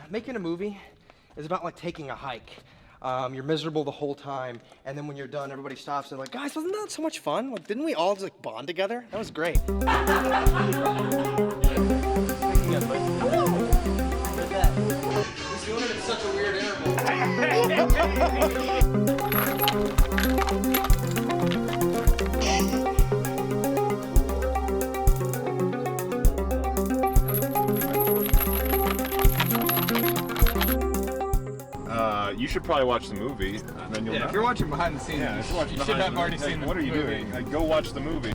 making a movie is about like taking a hike. You're miserable the whole time, and then when you're done, everybody stops and they're like, guys, wasn't that so much fun? Like, didn't we all just like bond together? That was great. He's doing it in such a weird You should probably watch the movie, and then you'll know. If you're watching behind the scenes, you should have already seen the movie. What are you doing? Go watch the movie.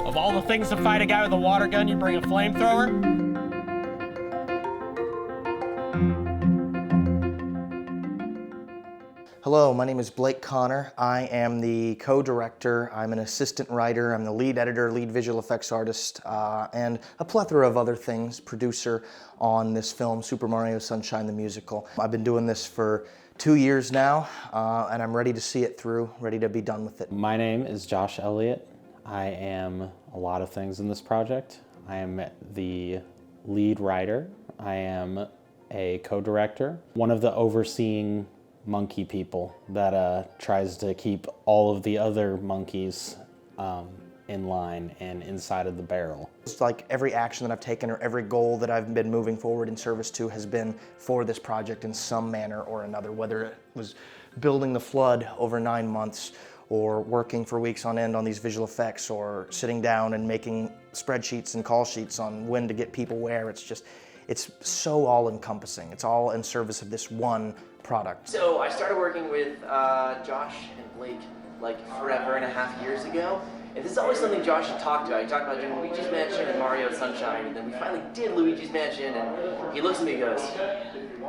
Of all the things to fight a guy with a water gun, you bring a flamethrower? Hello, my name is Blake Connor. I am the co-director, I'm an assistant writer, I'm the lead editor, lead visual effects artist, and a plethora of other things, producer on this film, Super Mario Sunshine the Musical. I've been doing this for 2 years now, and I'm ready to see it through, ready to be done with it. My name is Josh Elliott. I am a lot of things in this project. I am the lead writer. I am a co-director, one of the overseeing monkey people that tries to keep all of the other monkeys in line and inside of the barrel. It's like every action that I've taken or every goal that I've been moving forward in service to has been for this project in some manner or another, whether it was building the flood over 9 months or working for weeks on end on these visual effects or sitting down and making spreadsheets and call sheets on when to get people where. It's so all-encompassing. It's all in service of this one product. So I started working with Josh and Blake like forever and a half years ago. And this is always something Josh had talked about. He talked about doing Luigi's Mansion and Mario Sunshine, and then we finally did Luigi's Mansion, and he looks at me and goes,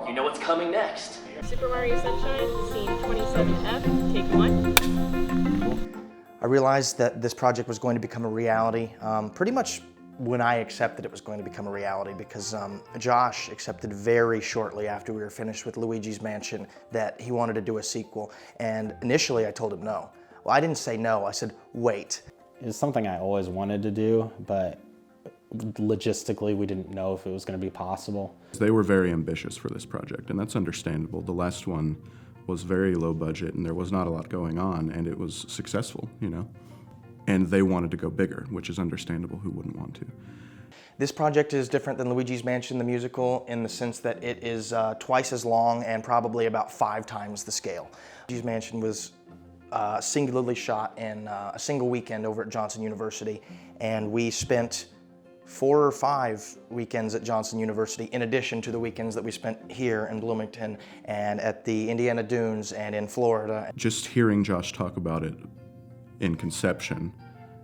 you know what's coming next? Super Mario Sunshine, scene 27F, take 1. I realized that this project was going to become a reality pretty much when I accepted it was going to become a reality, because Josh accepted very shortly after we were finished with Luigi's Mansion that he wanted to do a sequel. And initially I told him no. Well, I didn't say no, I said wait. It's something I always wanted to do, but logistically we didn't know if it was going to be possible. They were very ambitious for this project, and that's understandable. The last one was very low budget and there was not a lot going on, and it was successful, you know? And they wanted to go bigger, which is understandable. Who wouldn't want to? This project is different than Luigi's Mansion the musical in the sense that it is twice as long and probably about 5 times the scale. Luigi's Mansion was singularly shot in a single weekend over at Johnson University, and we spent 4 or 5 weekends at Johnson University in addition to the weekends that we spent here in Bloomington and at the Indiana Dunes and in Florida. Just hearing Josh talk about it in conception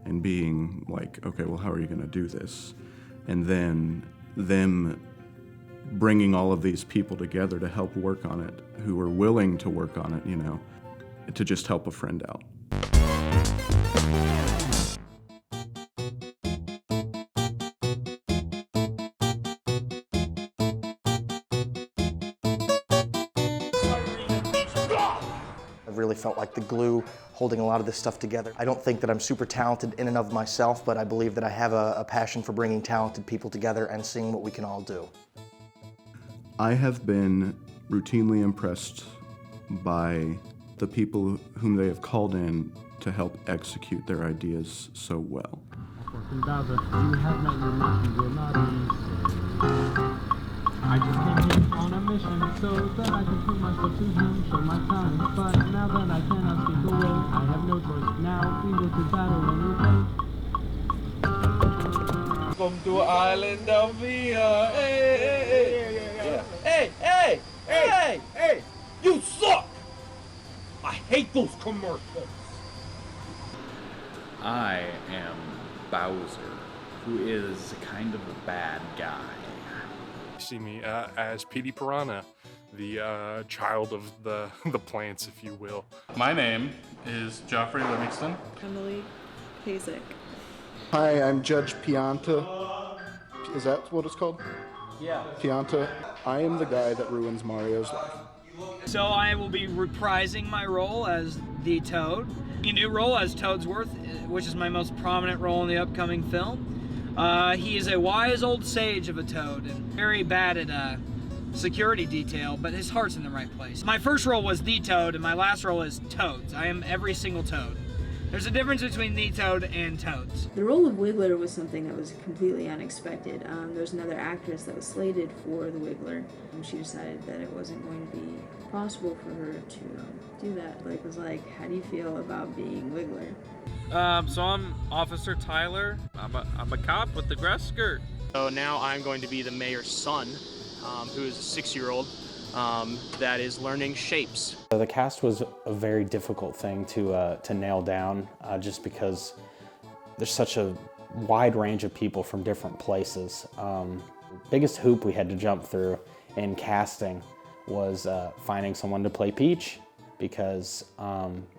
and being like, okay, well, how are you going to do this? And then them bringing all of these people together to help work on it, who are willing to work on it, you know, to just help a friend out. I've really felt like the glue holding a lot of this stuff together. I don't think that I'm super talented in and of myself, but I believe that I have a passion for bringing talented people together and seeing what we can all do. I have been routinely impressed by the people whom they have called in to help execute their ideas so well. I just came here on a mission so that I can prove myself to him, show my time. But now that I cannot speak away, I have no choice. Now we go to battle and we play. Welcome to Island of Via. Hey! You suck! I hate those commercials. I am Bowser, who is kind of a bad guy. See me as Petey Piranha, the child of the plants, if you will. My name is Joffrey Livingston. Emily Pasek. Hi, I'm Judge Pianta. Is that what it's called? Yeah. Pianta. I am the guy that ruins Mario's life. So I will be reprising my role as the Toad. A new role as Toadsworth, which is my most prominent role in the upcoming film. He is a wise old sage of a toad and very bad at security detail, but his heart's in the right place. My first role was the Toad, and my last role is Toads. I am every single Toad. There's a difference between the Toad and Toads. The role of Wiggler was something that was completely unexpected. There's another actress that was slated for the Wiggler, and she decided that it wasn't going to be possible for her to do that. Blake was like, how do you feel about being Wiggler? So I'm Officer Tyler. I'm a cop with the grass skirt. So now I'm going to be the mayor's son, who is a 6-year-old that is learning shapes. The cast was a very difficult thing to nail down, just because there's such a wide range of people from different places. Biggest hoop we had to jump through in casting was finding someone to play Peach, because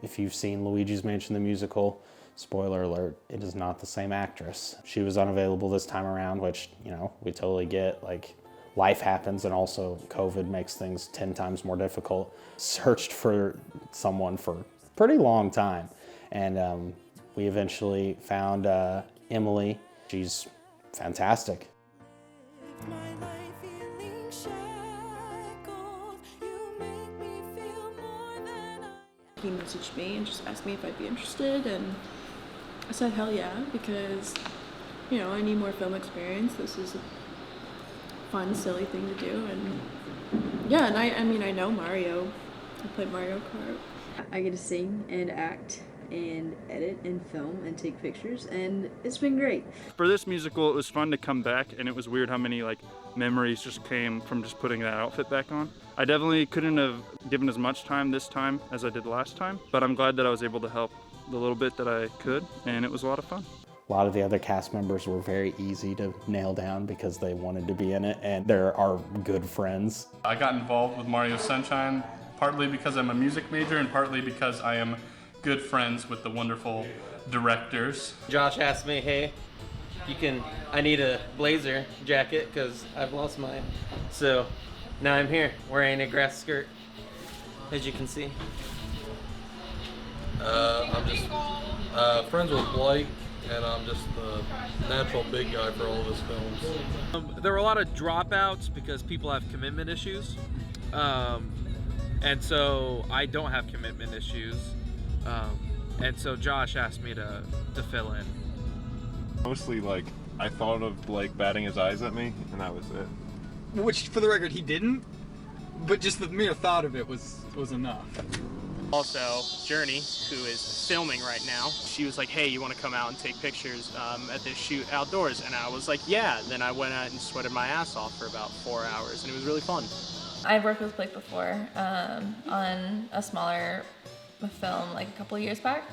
if you've seen Luigi's Mansion the musical, spoiler alert, it is not the same actress. She was unavailable this time around, which, you know, we totally get. Like, life happens, and also COVID makes things 10 times more difficult. Searched for someone for a pretty long time, and we eventually found Emily. She's fantastic. He messaged me and just asked me if I'd be interested, and I said hell yeah, because, you know, I need more film experience. This is a fun, silly thing to do, and yeah, and I mean, I know Mario. I played Mario Kart. I get to sing and act and edit and film and take pictures, and it's been great. For this musical, it was fun to come back, and it was weird how many memories just came from just putting that outfit back on. I definitely couldn't have given as much time this time as I did last time, but I'm glad that I was able to help the little bit that I could, and it was a lot of fun. A lot of the other cast members were very easy to nail down because they wanted to be in it, and they're our good friends. I got involved with Mario Sunshine partly because I'm a music major and partly because I am good friends with the wonderful directors. Josh asked me, hey, I need a blazer jacket because I've lost mine. So now I'm here wearing a grass skirt, as you can see. I'm just friends with Blake, and I'm just the natural big guy for all of his films. There were a lot of dropouts because people have commitment issues. And so I don't have commitment issues. And so Josh asked me to fill in. Mostly, I thought of Blake batting his eyes at me, and that was it. Which, for the record, he didn't, but just the mere thought of it was enough. Also, Journey, who is filming right now, she was like, hey, you want to come out and take pictures at this shoot outdoors? And I was like, yeah. Then I went out and sweated my ass off for about 4 hours, and it was really fun. I've worked with Blake before on a smaller film like a couple years back,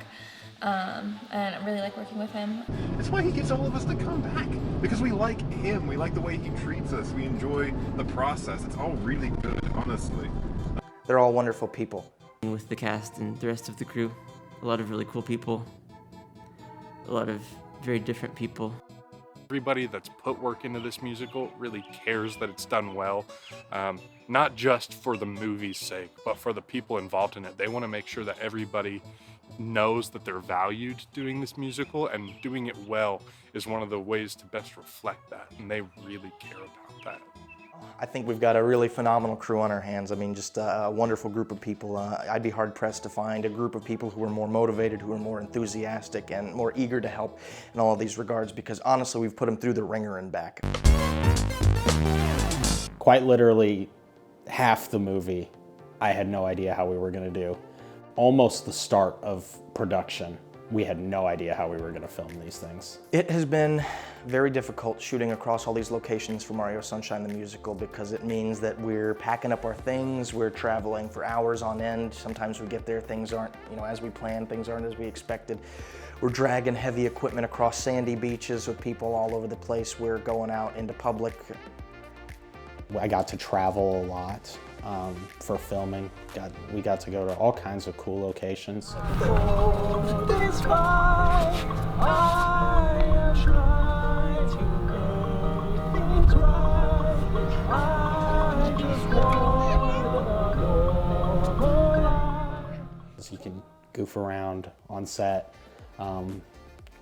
and I really like working with him. It's why he gets all of us to come back, because we like him, we like the way he treats us, we enjoy the process. It's all really good, honestly. They're all wonderful people. With the cast and the rest of the crew, a lot of really cool people, a lot of very different people. Everybody that's put work into this musical really cares that it's done well, not just for the movie's sake, but for the people involved in it. They want to make sure that everybody knows that they're valued doing this musical, and doing it well is one of the ways to best reflect that, and they really care about that. I think we've got a really phenomenal crew on our hands. I mean, just a wonderful group of people. I'd be hard-pressed to find a group of people who are more motivated, who are more enthusiastic, and more eager to help in all of these regards, because honestly, we've put them through the ringer and back. Quite literally, half the movie, I had no idea how we were going to do. Almost the start of production, we had no idea how we were going to film these things. It has been very difficult shooting across all these locations for Mario Sunshine the musical, because it means that we're packing up our things, we're traveling for hours on end. Sometimes we get there, things aren't, as we planned, things aren't as we expected. We're dragging heavy equipment across sandy beaches with people all over the place. We're going out into public. I got to travel a lot for filming. We got to go to all kinds of cool locations. You can goof around on set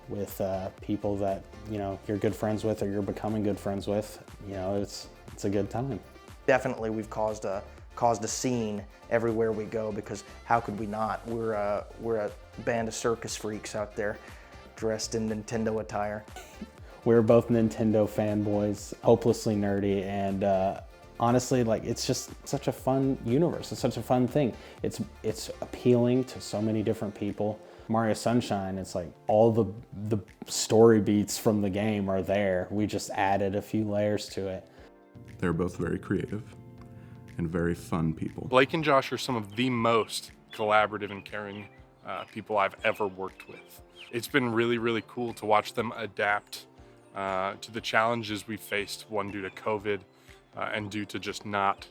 with people that you're good friends with or you're becoming good friends with. It's a good time. Definitely, we've caused a scene everywhere we go, because how could we not? We're a band of circus freaks out there, dressed in Nintendo attire. We're both Nintendo fanboys, hopelessly nerdy, and honestly, it's just such a fun universe. It's such a fun thing. It's appealing to so many different people. Mario Sunshine, it's like all the story beats from the game are there. We just added a few layers to it. They're both very creative and very fun people. Blake and Josh are some of the most collaborative and caring people I've ever worked with. It's been really, really cool to watch them adapt to the challenges we faced, one due to COVID and due to just not,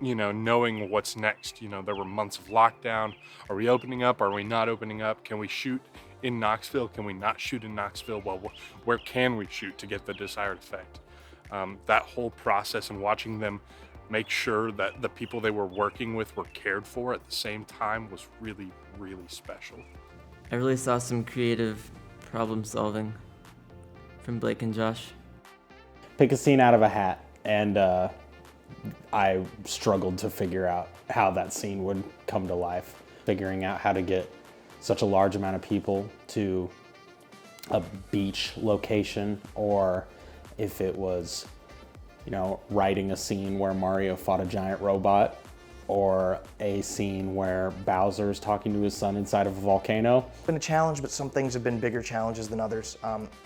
knowing what's next. There were months of lockdown. Are we opening up? Are we not opening up? Can we shoot in Knoxville? Can we not shoot in Knoxville? Well, where can we shoot to get the desired effect? That whole process and watching them make sure that the people they were working with were cared for at the same time was really, really special. I really saw some creative problem solving from Blake and Josh. Pick a scene out of a hat, and I struggled to figure out how that scene would come to life. Figuring out how to get such a large amount of people to a beach location, or if it was, writing a scene where Mario fought a giant robot, or a scene where Bowser's talking to his son inside of a volcano. It's been a challenge, but some things have been bigger challenges than others.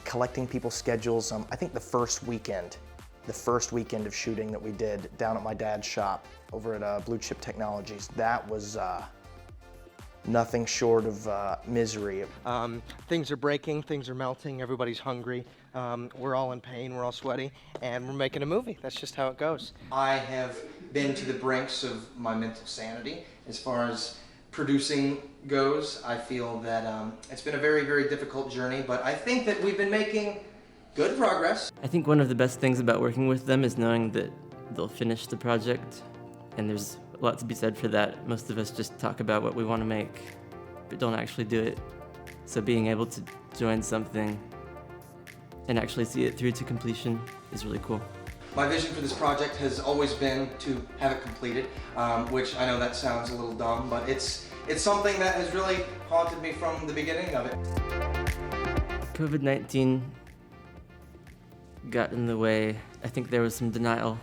Collecting people's schedules. I think the first weekend of shooting that we did down at my dad's shop over at Blue Chip Technologies, that was nothing short of misery. Things are breaking, things are melting, everybody's hungry. We're all in pain, we're all sweaty, and we're making a movie. That's just how it goes. I have been to the brinks of my mental sanity. As far as producing goes, I feel that it's been a very, very difficult journey, but I think that we've been making good progress. I think one of the best things about working with them is knowing that they'll finish the project, and there's a lot to be said for that. Most of us just talk about what we want to make, but don't actually do it. So being able to join something and actually see it through to completion is really cool. My vision for this project has always been to have it completed, which I know that sounds a little dumb, but it's something that has really haunted me from the beginning of it. COVID-19 got in the way. I think there was some denial,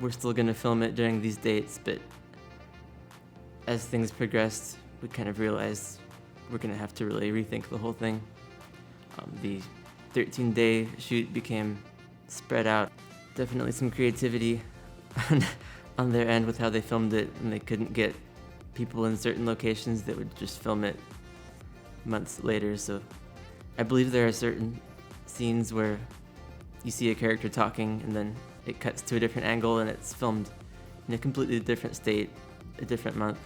we're still gonna film it during these dates, but as things progressed, we kind of realized we're gonna have to really rethink the whole thing. The 13-day shoot became spread out. Definitely some creativity on their end with how they filmed it, and they couldn't get people in certain locations that would just film it months later. So I believe there are certain scenes where you see a character talking and then it cuts to a different angle and it's filmed in a completely different state, a different month.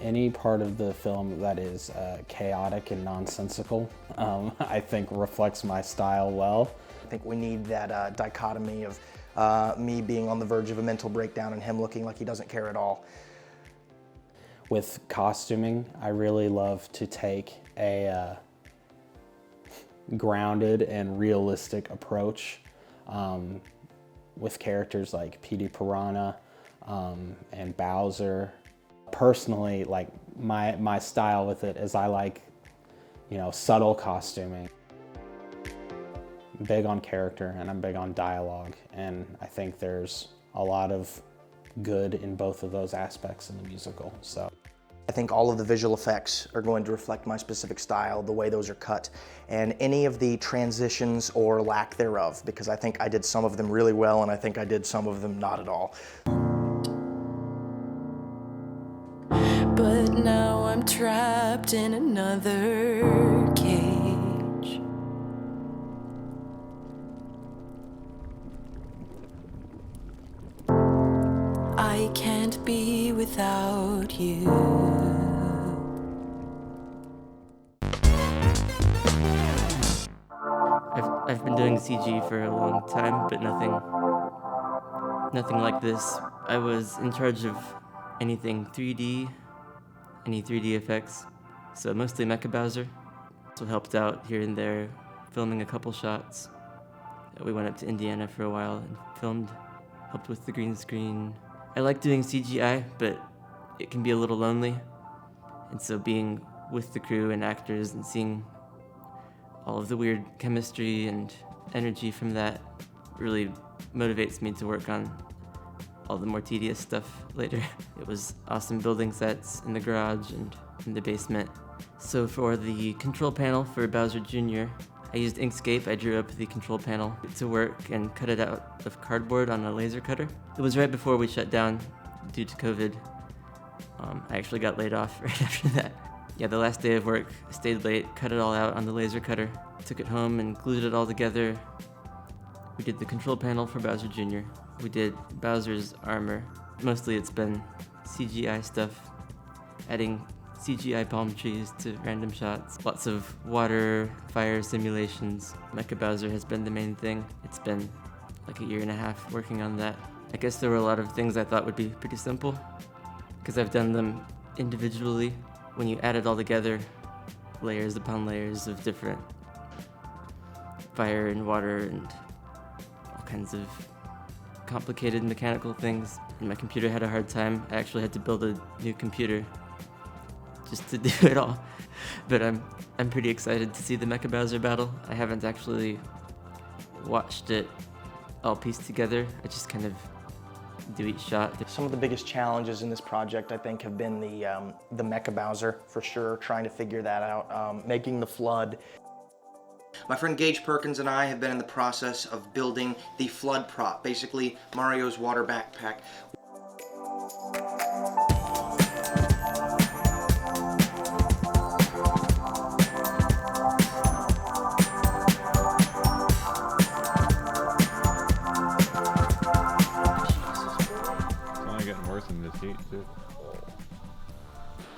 Any part of the film that is chaotic and nonsensical, I think reflects my style well. I think we need that dichotomy of me being on the verge of a mental breakdown and him looking like he doesn't care at all. With costuming, I really love to take a grounded and realistic approach with characters like Petey Piranha and Bowser. Personally, my style with it is I like, subtle costuming. I'm big on character and I'm big on dialogue, and I think there's a lot of good in both of those aspects in the musical. So I think all of the visual effects are going to reflect my specific style, the way those are cut, and any of the transitions or lack thereof, because I think I did some of them really well and I think I did some of them not at all. But now I'm trapped in another cage. I can't be without you. I've been doing CG for a long time, but nothing like this. I was in charge of anything 3D, any 3D effects. So mostly Mecha Bowser. So helped out here and there, filming a couple shots. We went up to Indiana for a while and filmed, helped with the green screen. I like doing CGI, but it can be a little lonely. And so being with the crew and actors and seeing all of the weird chemistry and energy from that really motivates me to work on all the more tedious stuff later. It was awesome building sets in the garage and in the basement. So for the control panel for Bowser Jr., I used Inkscape. I drew up the control panel to work and cut it out of cardboard on a laser cutter. It was right before we shut down due to COVID. I actually got laid off right after that. Yeah, the last day of work, I stayed late, cut it all out on the laser cutter, took it home and glued it all together. We did the control panel for Bowser Jr. We did Bowser's armor. Mostly it's been CGI stuff, adding CGI palm trees to random shots. Lots of water, fire simulations. Mecha Bowser has been the main thing. It's been like a year and a half working on that. I guess there were a lot of things I thought would be pretty simple, because I've done them individually. When you add it all together, layers upon layers of different fire and water and all kinds of complicated mechanical things. And my computer had a hard time. I actually had to build a new computer just to do it all. But I'm pretty excited to see the Mecha Bowser battle. I haven't actually watched it all pieced together. I just kind of do each shot. Some of the biggest challenges in this project, I think, have been the Mecha Bowser, for sure, trying to figure that out, making the flood. My friend Gage Perkins and I have been in the process of building the flood prop, basically Mario's water backpack. In this heat too.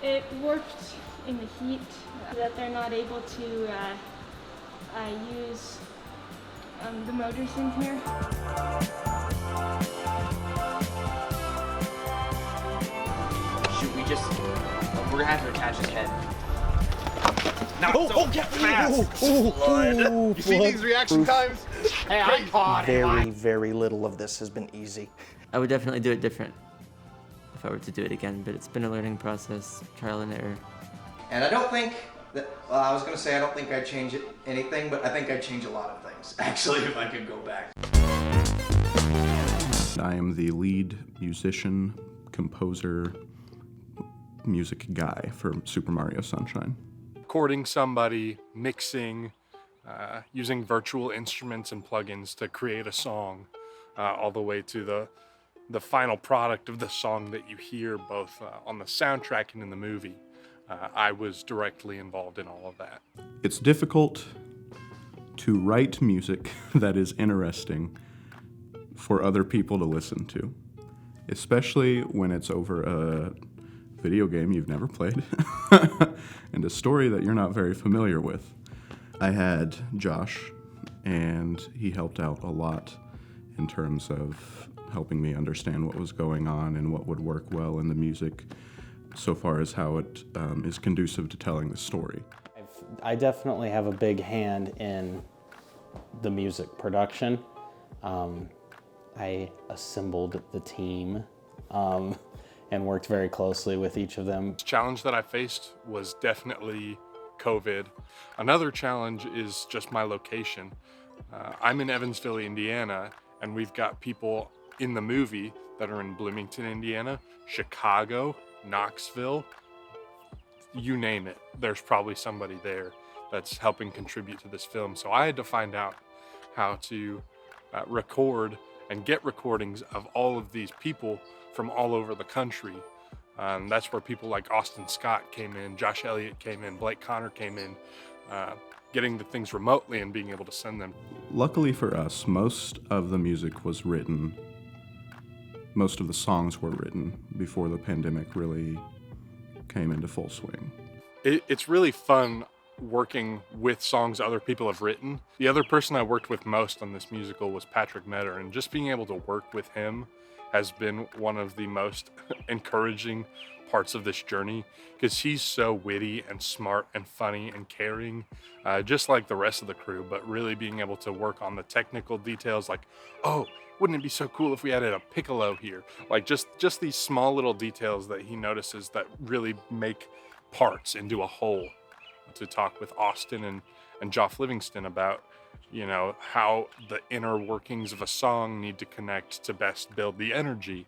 It worked in the heat that they're not able to use the motors in here. Shoot, we're gonna have to attach his head. Now, blood. You see these reaction times? Hey, I caught it. Very little of this has been easy. I would definitely do it different if I were to do it again, but it's been a learning process, trial and error. And I don't think that, well, I was going to say I don't think I'd change anything, but I think I'd change a lot of things, actually, if I could go back. I am the lead musician, composer, music guy for Super Mario Sunshine. Recording somebody, mixing, using virtual instruments and plugins to create a song, all the way to the final product of the song that you hear both on the soundtrack and in the movie. I was directly involved in all of that. It's difficult to write music that is interesting for other people to listen to, especially when it's over a video game you've never played and a story that you're not very familiar with. I had Josh, and he helped out a lot in terms of helping me understand what was going on and what would work well in the music, so far as how it is conducive to telling the story. I definitely have a big hand in the music production. I assembled the team and worked very closely with each of them. The challenge that I faced was definitely COVID. Another challenge is just my location. I'm in Evansville, Indiana, and we've got people in the movie that are in Bloomington, Indiana, Chicago, Knoxville, you name it. There's probably somebody there that's helping contribute to this film. So I had to find out how to record and get recordings of all of these people from all over the country. That's where people like Austin Scott came in, Josh Elliott came in, Blake Connor came in, getting the things remotely and being able to send them. Luckily for us, most of the music was written, most of the songs were written before the pandemic really came into full swing. It's really fun working with songs other people have written. The other person I worked with most on this musical was Patrick Metter, and just being able to work with him has been one of the most encouraging parts of this journey, because he's so witty and smart and funny and caring, just like the rest of the crew, but really being able to work on the technical details, like, oh, wouldn't it be so cool if we added a piccolo here? Like just these small little details that he notices that really make parts into a whole. To talk with Austin and Joff Livingston about, you know, how the inner workings of a song need to connect to best build the energy,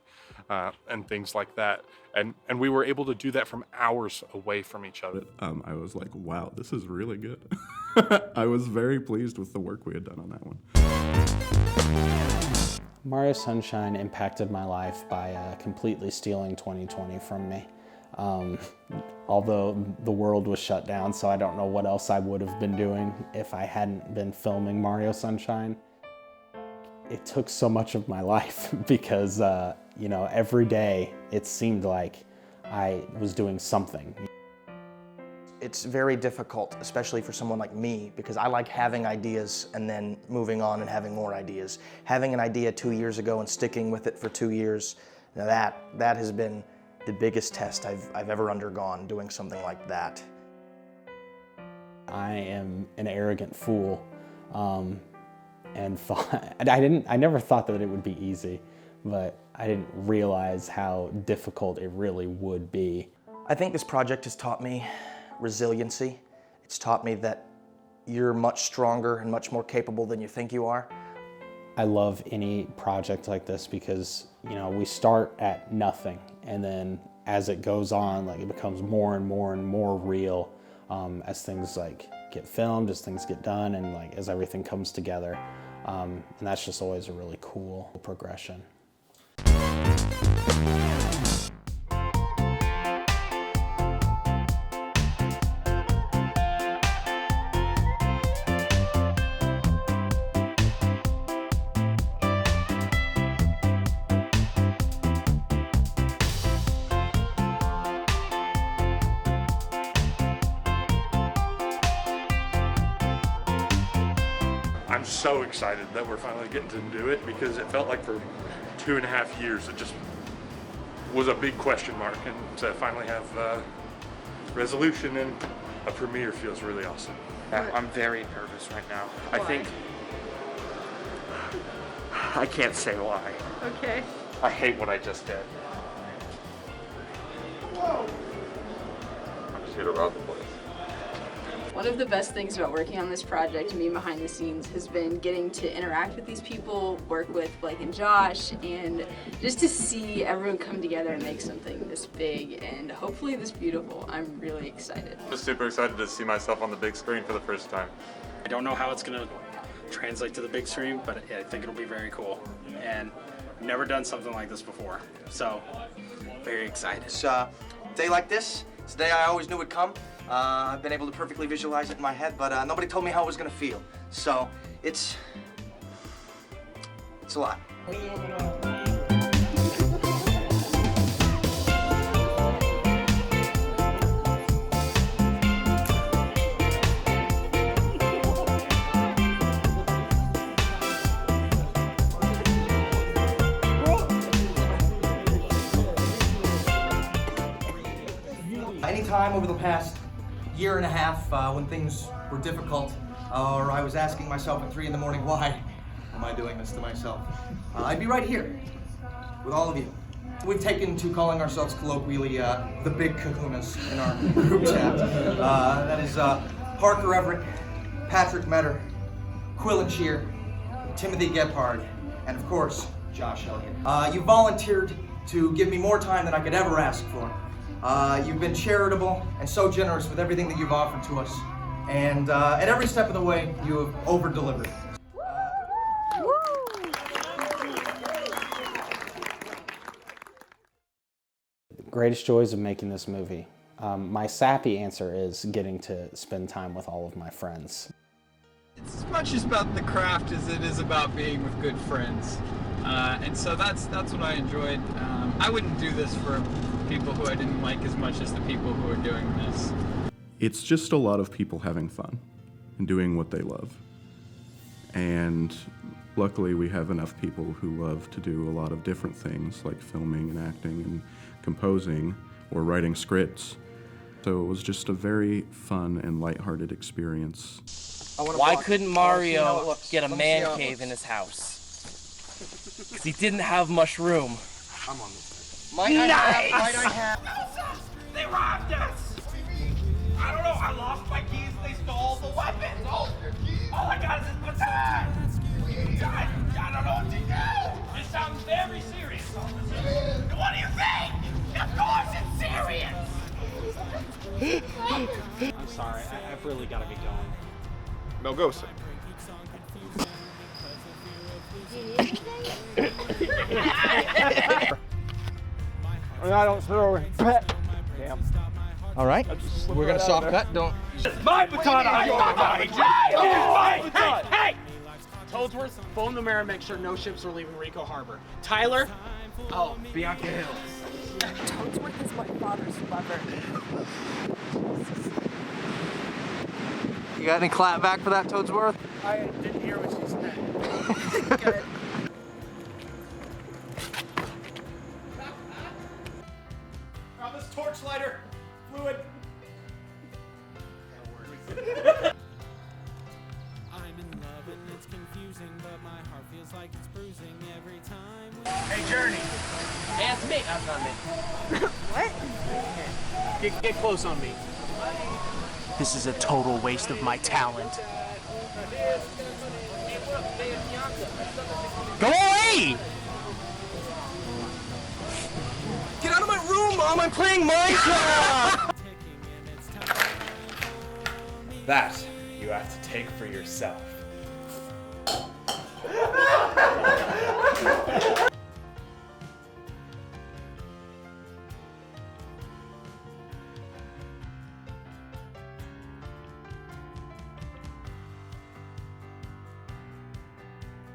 and things like that. And we were able to do that from hours away from each other. I was like, wow, this is really good. I was very pleased with the work we had done on that one. Mario Sunshine impacted my life by completely stealing 2020 from me. Although the world was shut down, so I don't know what else I would have been doing if I hadn't been filming Mario Sunshine. It took so much of my life because, you know, every day it seemed like I was doing something. It's very difficult, especially for someone like me, because I like having ideas and then moving on and having more ideas. Having an idea 2 years ago and sticking with it for 2 years, now that has been the biggest test I've ever undergone, doing something like that. I am an arrogant fool, and I never thought that it would be easy, but I didn't realize how difficult it really would be. I think this project has taught me resiliency. It's taught me that you're much stronger and much more capable than you think you are. I love any project like this because, you know, we start at nothing, and then as it goes on, like, it becomes more and more and more real, as things like get filmed, as things get done, and like as everything comes together. And that's just always a really cool progression. I'm so excited that we're finally getting to do it, because it felt like for 2.5 years it just was a big question mark, and to finally have resolution and a premiere feels really awesome. I'm very nervous right now. Why? I think I can't say why. Okay. I hate what I just did. Whoa. I'm just here to rob the place. One of the best things about working on this project, me behind the scenes, has been getting to interact with these people, work with Blake and Josh, and just to see everyone come together and make something this big and hopefully this beautiful. I'm really excited. I'm super excited to see myself on the big screen for the first time. I don't know how it's going to translate to the big screen, but I think it'll be very cool. And I've never done something like this before, so very excited. It's a day like this. It's a day I always knew would come. I've been able to perfectly visualize it in my head, but nobody told me how it was gonna feel. So it's a lot. Anytime over the past year and a half when things were difficult, or I was asking myself at 3 in the morning, why am I doing this to myself? I'd be right here with all of you. We've taken to calling ourselves colloquially the big kahunas in our group chat. That is Parker Everett, Patrick Metter, Quillen Shear, Timothy Gephardt, and of course, Josh Elliott. You volunteered to give me more time than I could ever ask for. You've been charitable and so generous with everything that you've offered to us. And at every step of the way, you have over-delivered. The greatest joys of making this movie. My sappy answer is getting to spend time with all of my friends. It's as much about the craft as it is about being with good friends. And so that's what I enjoyed. I wouldn't do this for people who I didn't like as much as the people who are doing this. It's just a lot of people having fun and doing what they love. And Luckily, we have enough people who love to do a lot of different things, like filming and acting and composing or writing scripts. So it was just a very fun and lighthearted experience. Why couldn't Mario get a man cave in his house? Because he didn't have much room. I'm on this. Might I have? They robbed us! I don't know, I lost my keys, they stole the weapons! All I got is this baton! I don't know what to do! This sounds very serious, officer. What do you think? Of course it's serious! I'm sorry, I've really got to be going. No, go, sir. I don't throw it. Damn. All right, we're gonna soft cut. Don't. My baton on your body! Hey! Toadsworth, phone the mayor and make sure no ships are leaving Rico Harbor. Tyler, Bianca Hills. Toadsworth is my father's lover. You got any clap back for that, Toadsworth? I didn't hear what she said. Good. Grab this torch lighter. Fluid. I'm in love and it's confusing, but my heart feels like it's bruising every time. Hey, Journey. Hey, that's me. That's not me. What? Get close on me. This is a total waste of my talent. Go away! Get out of my room, Mom! I'm playing Minecraft! That you have to take for yourself.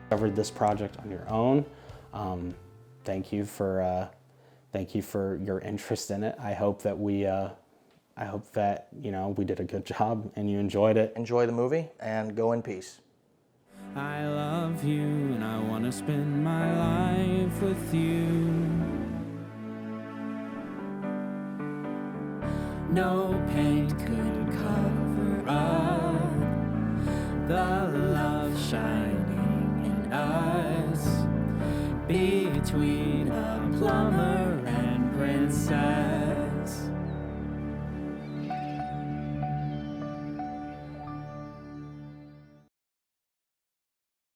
Covered this project on your own. Thank you for your interest in it. I hope that we did a good job and you enjoyed it. Enjoy the movie and go in peace. I love you and I want to spend my life with you. No paint could cover up the love shining in us between a plumber